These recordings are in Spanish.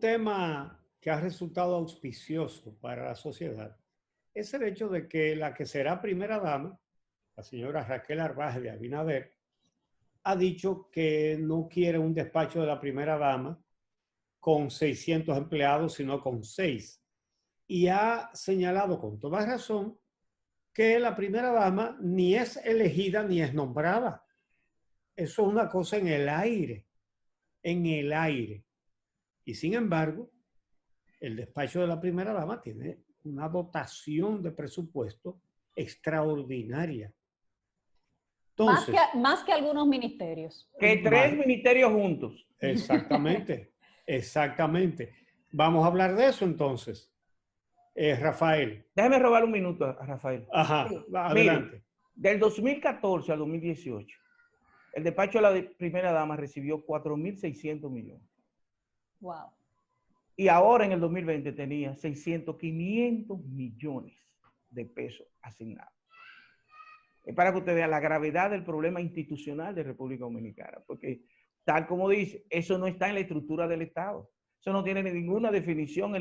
tema que ha resultado auspicioso para la sociedad es el hecho de que la que será primera dama, la señora Raquel Arbaje de Abinader, ha dicho que no quiere un despacho de la primera dama con 600 empleados, sino con 6. Y ha señalado con toda razón que la primera dama ni es elegida ni es nombrada. Eso es una cosa en el aire, en el aire. Y sin embargo, el despacho de la primera dama tiene una dotación de presupuesto extraordinaria. Entonces, más que algunos ministerios. Que 3 ministerios juntos. Exactamente, exactamente. Vamos a hablar de eso entonces. Rafael. Déjeme robar un minuto a Rafael. Ajá, Sí. adelante. Mire, del 2014 al 2018, el despacho de la primera dama recibió 4.600 millones. Wow. Y ahora en el 2020 tenía 500 millones de pesos asignados. Es para que usted vea la gravedad del problema institucional de República Dominicana, porque tal como dice, eso no está en la estructura del Estado. Eso no tiene ninguna definición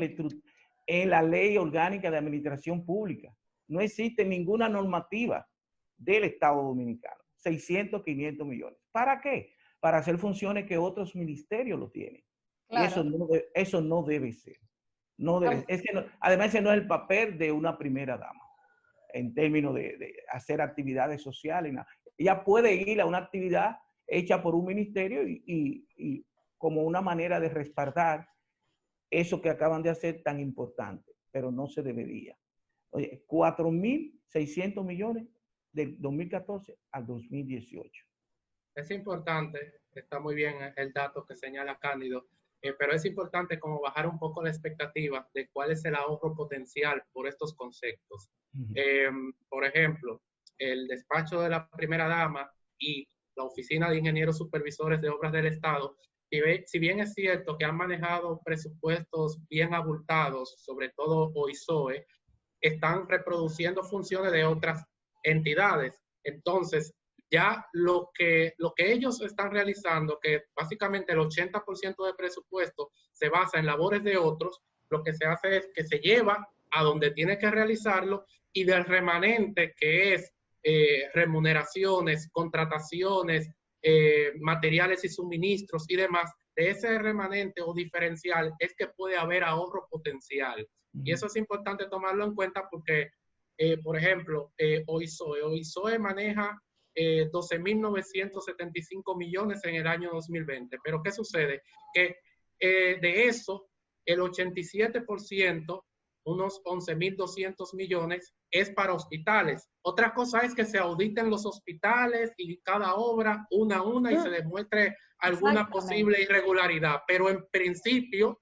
en la ley orgánica de administración pública. No existe ninguna normativa del Estado Dominicano. 500 millones. ¿Para qué? Para hacer funciones que otros ministerios lo tienen. Claro. Y eso no debe ser. No debe, es que no, además, ese no es el papel de una primera dama en términos de hacer actividades sociales. Ella puede ir a una actividad hecha por un ministerio y como una manera de respaldar eso que acaban de hacer tan importante, pero no se debería. Oye, 4.600 millones del 2014 al 2018. Es importante, está muy bien el dato que señala Cándido, pero es importante como bajar un poco la expectativa de cuál es el ahorro potencial por estos conceptos. Por ejemplo, el despacho de la primera dama y la oficina de ingenieros supervisores de obras del Estado, si bien es cierto que han manejado presupuestos bien abultados, sobre todo OISOE, están reproduciendo funciones de otras entidades. Entonces, ya lo que ellos están realizando, que básicamente el 80% del presupuesto se basa en labores de otros, lo que se hace es que se lleva a donde tiene que realizarlo y del remanente que es remuneraciones, contrataciones, materiales y suministros y demás, de ese remanente o diferencial es que puede haber ahorro potencial. Y eso es importante tomarlo en cuenta porque, por ejemplo, OISOE maneja 12.975 millones en el año 2020. Pero ¿qué sucede? Que de eso, el 87%, unos 11.200 millones, es para hospitales. Otra cosa es que se auditen los hospitales y cada obra una a una y se demuestre alguna posible irregularidad. Pero en principio,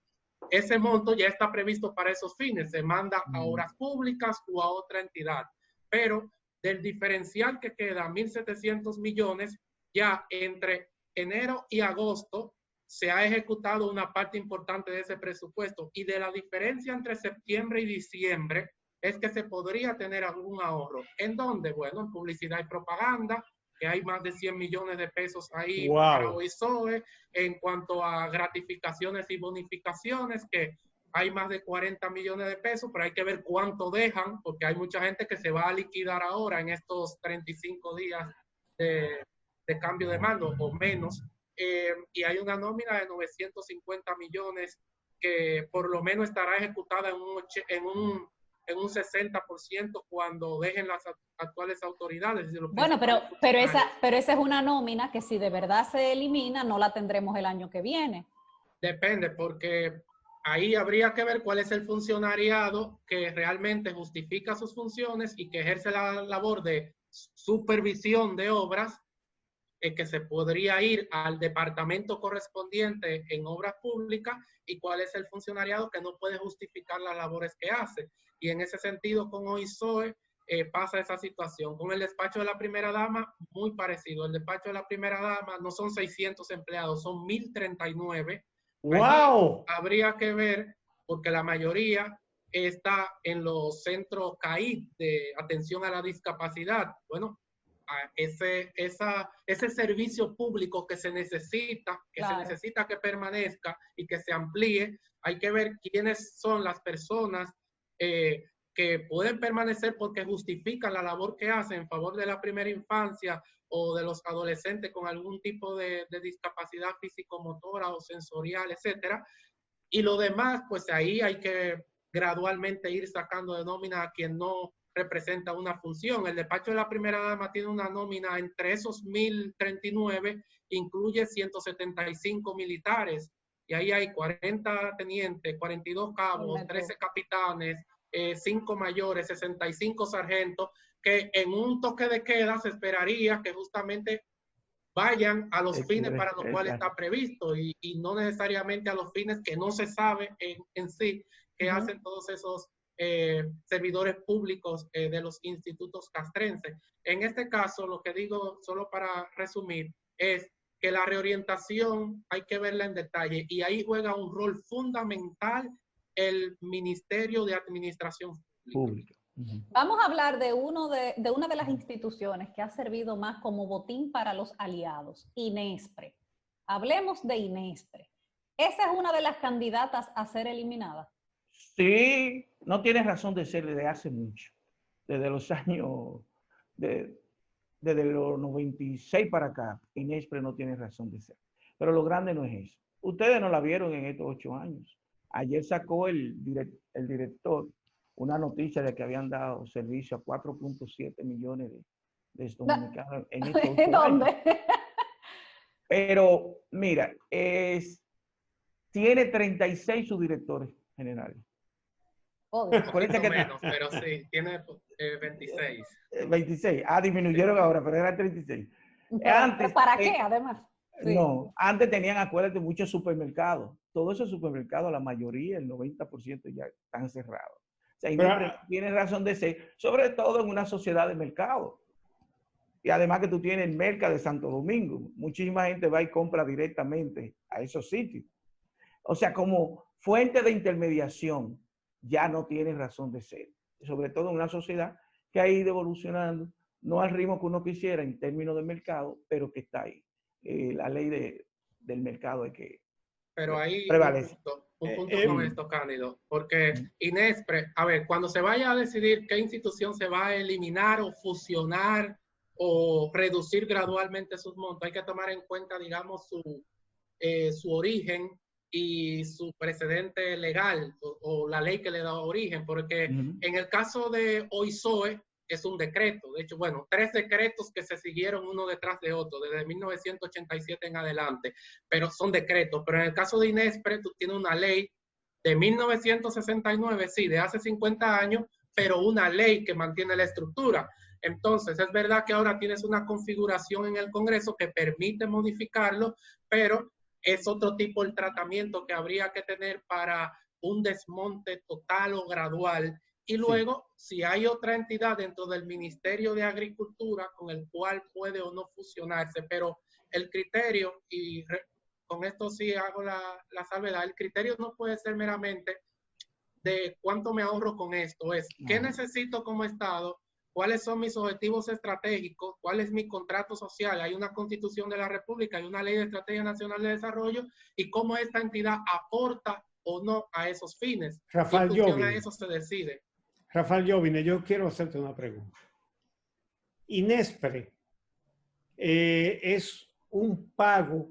ese monto ya está previsto para esos fines. Se manda a obras públicas o a otra entidad. Pero del diferencial que queda, 1.700 millones, ya entre enero y agosto se ha ejecutado una parte importante de ese presupuesto, y de la diferencia entre septiembre y diciembre es que se podría tener algún ahorro. ¿En dónde? Bueno, en publicidad y propaganda, que hay más de 100 millones de pesos ahí para OISOE, en cuanto a gratificaciones y bonificaciones, que hay más de 40 millones de pesos, pero hay que ver cuánto dejan, porque hay mucha gente que se va a liquidar ahora en estos 35 días de cambio de mando o menos. Y hay una nómina de 950 millones que por lo menos estará ejecutada en un 60% cuando dejen las actuales autoridades. Bueno, pero esa es una nómina que si de verdad se elimina, no la tendremos el año que viene. Depende, porque ahí habría que ver cuál es el funcionariado que realmente justifica sus funciones y que ejerce la labor de supervisión de obras, que se podría ir al departamento correspondiente en obras públicas, y cuál es el funcionariado que no puede justificar las labores que hace. Y en ese sentido, con OISOE pasa esa situación. Con el despacho de la primera dama, muy parecido. El despacho de la primera dama no son 600 empleados, son 1.039. ¡Wow! Allí habría que ver, porque la mayoría está en los centros CAID de atención a la discapacidad. Bueno, a ese servicio público que se necesita, que permanezca y que se amplíe. Hay que ver quiénes son las personas que pueden permanecer porque justifican la labor que hacen en favor de la primera infancia o de los adolescentes con algún tipo de discapacidad físico-motora o sensorial, etcétera. Y lo demás, pues ahí hay que gradualmente ir sacando de nómina a quien no representa una función. El despacho de la primera dama tiene una nómina entre esos 1.039, incluye 175 militares, y ahí hay 40 tenientes, 42 cabos, 13 capitanes, 5 mayores, 65 sargentos, que en un toque de queda se esperaría que justamente vayan a los fines para los cuales está previsto y no necesariamente a los fines que no se sabe en sí que hacen todos esos servidores públicos de los institutos castrenses. En este caso, lo que digo, solo para resumir, es que la reorientación hay que verla en detalle y ahí juega un rol fundamental el Ministerio de Administración Pública. Vamos a hablar de una de las instituciones que ha servido más como botín para los aliados, INESPRE. Hablemos de INESPRE. ¿Esa es una de las candidatas a ser eliminada? Sí, no tiene razón de ser desde hace mucho. Desde los años, desde los 96 para acá, INESPRE no tiene razón de ser. Pero lo grande no es eso. Ustedes no la vieron en estos 8 años. Ayer sacó el director una noticia de que habían dado servicio a 4.7 millones de dominicanos en estos 8 ¿Dónde? años. Pero, mira, tiene 36 subdirectores generales. Acuérdate que menos, pero sí, tiene 26. 26. Ah, disminuyeron ahora, pero eran 36. Antes, ¿para qué, además? Sí. No, antes tenían, acuérdate, muchos supermercados. Todos esos supermercados, la mayoría, el 90% ya están cerrados. O sea, tiene razón de ser, sobre todo en una sociedad de mercado. Y además que tú tienes el Merca de Santo Domingo. Muchísima gente va y compra directamente a esos sitios. O sea, como fuente de intermediación, ya no tiene razón de ser. Sobre todo en una sociedad que ha ido evolucionando, no al ritmo que uno quisiera en términos de mercado, pero que está ahí. La ley del mercado es que pero ahí prevalece. Un punto con esto, Cándido, porque INESPRE, a ver, cuando se vaya a decidir qué institución se va a eliminar o fusionar o reducir gradualmente sus montos, hay que tomar en cuenta, digamos, su origen y su precedente legal o la ley que le da origen, porque en el caso de OISOE es un decreto, de hecho, bueno, 3 decretos que se siguieron uno detrás de otro, desde 1987 en adelante, pero son decretos, pero en el caso de INESPRE, tú tienes una ley de 1969, sí, de hace 50 años, pero una ley que mantiene la estructura. Entonces, es verdad que ahora tienes una configuración en el Congreso que permite modificarlo, pero es otro tipo el tratamiento que habría que tener para un desmonte total o gradual. Y luego, si hay otra entidad dentro del Ministerio de Agricultura con el cual puede o no fusionarse, pero el criterio, y con esto sí hago la salvedad, el criterio no puede ser meramente de cuánto me ahorro con esto, es qué necesito como Estado, cuáles son mis objetivos estratégicos, cuál es mi contrato social, hay una Constitución de la República, hay una Ley de Estrategia Nacional de Desarrollo, y cómo esta entidad aporta o no a esos fines. Rafael Jovine. A eso se decide. Rafael Jovine, yo quiero hacerte una pregunta. INESPRE es un pago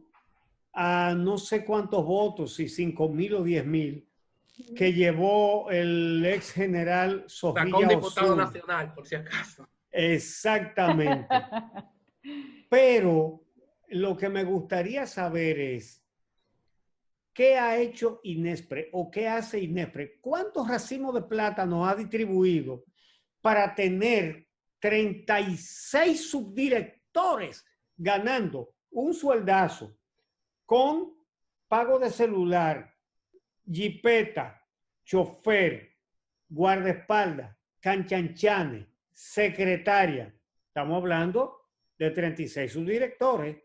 a no sé cuántos votos, si 5,000 o 10,000, que llevó el ex general Sofía Sacó un diputado Osuna. nacional, por si acaso. Exactamente. Pero lo que me gustaría saber es, ¿qué ha hecho INESPRE o qué hace INESPRE? ¿Cuántos racimos de plátano ha distribuido para tener 36 subdirectores ganando un sueldazo con pago de celular, jipeta, chofer, guardaespaldas, canchanchanes, secretaria? Estamos hablando de 36 subdirectores.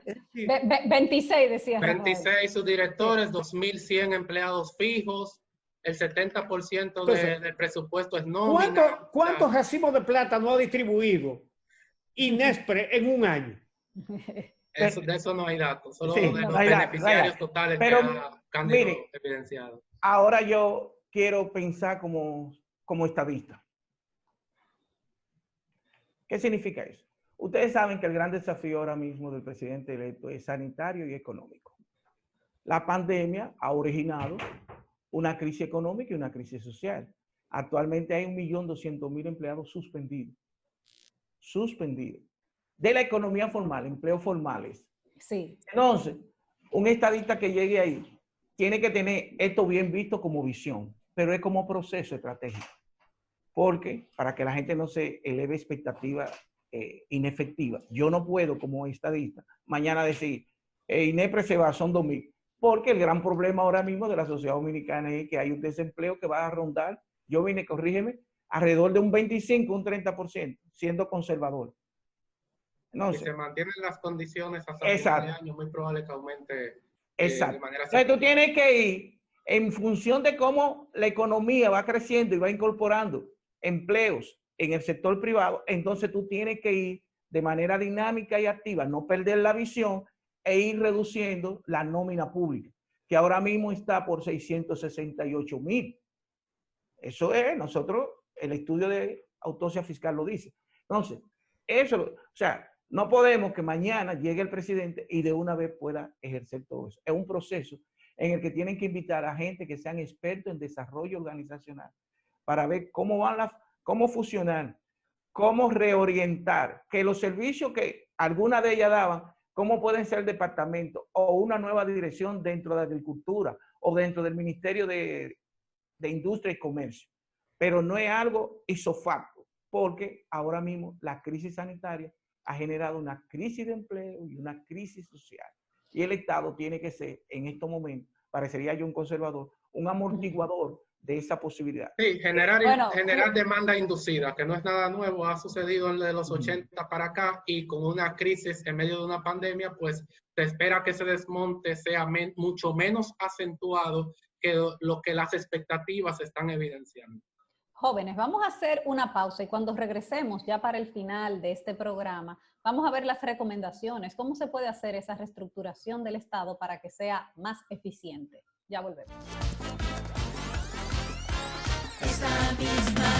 Sí. Sí. 26 decía. 26 subdirectores, 2.100 empleados fijos, el 70% del presupuesto es nómina. ¿Cuántos racimos de plátano ha distribuido Inespre en un año. De eso no hay datos, solo Sí, de no los hay beneficiarios datos. totales Pero, que ha Cándido mire, evidenciado. ahora yo quiero pensar como estadista. ¿Qué significa eso? Ustedes saben que el gran desafío ahora mismo del presidente electo es sanitario y económico. La pandemia ha originado una crisis económica y una crisis social. Actualmente hay 1.200.000 empleados suspendidos. Suspendidos. De la economía formal, empleos formales. Sí. Entonces, un estadista que llegue ahí tiene que tener esto bien visto como visión, pero es como proceso estratégico. Porque para que la gente no se eleve expectativas inefectivas, yo no puedo como estadista mañana decir, INESPRE se va, son 2.000. Porque el gran problema ahora mismo de la sociedad dominicana es que hay un desempleo que va a rondar, yo vine, corrígeme, alrededor de un 25, un 30%, siendo conservador. Si se mantienen las condiciones hasta el final de año, muy probable que aumente de manera Entonces tú tienes que ir en función de cómo la economía va creciendo y va incorporando empleos en el sector privado, entonces tú tienes que ir de manera dinámica y activa, no perder la visión e ir reduciendo la nómina pública, que ahora mismo está por 668.000. Eso es, nosotros, el estudio de autopsia fiscal lo dice. Entonces, eso, o sea, no podemos que mañana llegue el presidente y de una vez pueda ejercer todo eso. Es un proceso en el que tienen que invitar a gente que sean expertos en desarrollo organizacional para ver cómo funcionar, cómo reorientar, que los servicios que alguna de ellas daban, cómo pueden ser departamentos o una nueva dirección dentro de agricultura o dentro del Ministerio de Industria y Comercio. Pero no es algo isofacto, porque ahora mismo la crisis sanitaria ha generado una crisis de empleo y una crisis social. Y el Estado tiene que ser, en estos momentos, parecería yo un conservador, un amortiguador de esa posibilidad. Sí, generar demanda inducida, que no es nada nuevo, ha sucedido en de los 80 para acá, y con una crisis en medio de una pandemia, pues se espera que ese desmonte sea mucho menos acentuado que lo que las expectativas están evidenciando. Jóvenes, vamos a hacer una pausa y cuando regresemos ya para el final de este programa, vamos a ver las recomendaciones, cómo se puede hacer esa reestructuración del Estado para que sea más eficiente. Ya volvemos. Esa misma